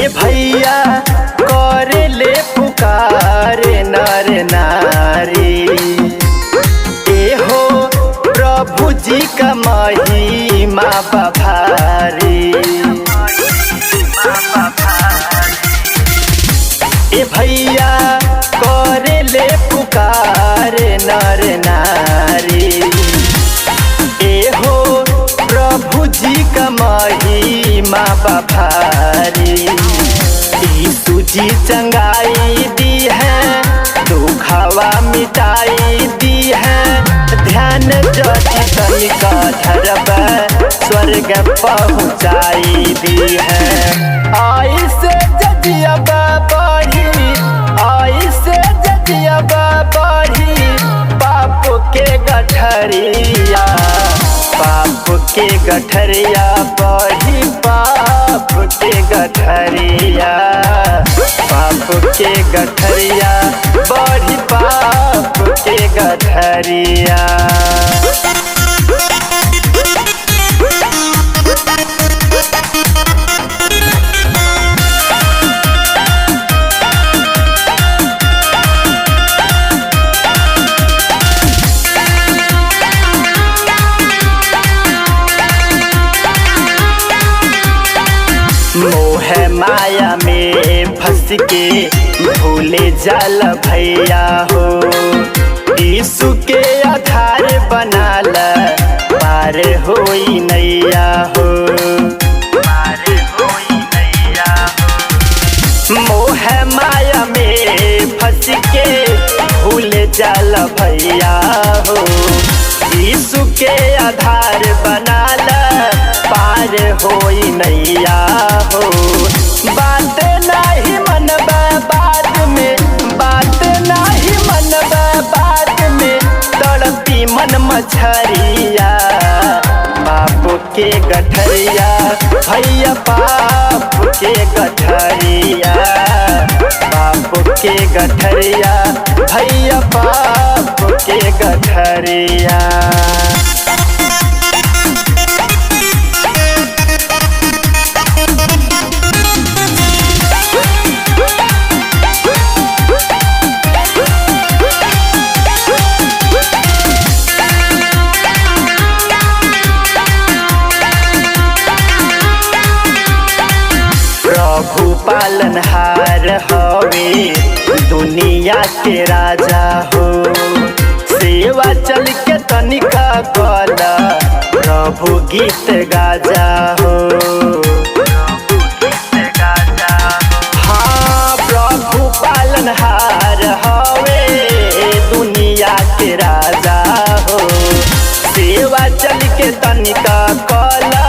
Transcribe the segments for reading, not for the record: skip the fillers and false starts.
ए भैया करे ले पुकारे नर नारी, ए हो प्रभु जी का महिमा बभारी। ए भैया करे ले पुकारे नर नारी, ए हो प्रभु जी का महिमा बभारी। यीशु जी चंगाई दी है, दुखवा मिटाई दी है, ध्यान जति तनिका धरब स्वर्ग पहुँचाई दी है। आई से जजियब बढ़ी, आई से जजियब बढ़ी, पाप के गठरिया, पाप के गठरिया बढ़ी, पाप के गठरिया, पाप के गठरिया बढ़ी, पाप के गठरिया। मोह माया में फंस के भूले जाल भैया हो, यीशु के आधार बनाल पार होई नैया हो, पार होई नैया हो। मोह माया में फंस के भूले जाल भैया हो, यीशु के आधार बनाल पार होई नैया हो। बात नहीं मनबा बाद में, बात नहीं मनबा बाद में, तड़पी मन मछरिया, पाप के गठरिया भैया, पाप के गठरिया, पाप के गठरिया भैया, पाप के गठरिया। प्रभु पालनहार हवे दुनिया के राजा हो, सेवा चल के तनिका कला प्रभु गीत गाजा हो। हाँ प्रभु पालनहार हवे दुनिया के राजा हो, सेवा चल के तनिका कला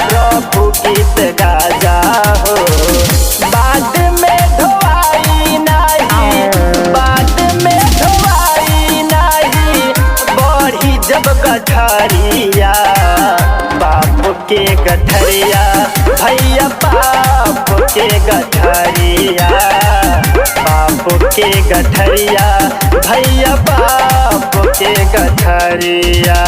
प्रभु गीत गाजा हो। बाद में धोआई नहीं, बाद में धोआई नहीं, बढ़ी जब गठरिया, पाप के गठरिया भैया, पाप के गठरिया, पाप के गठरिया भैया, पाप के गठरिया।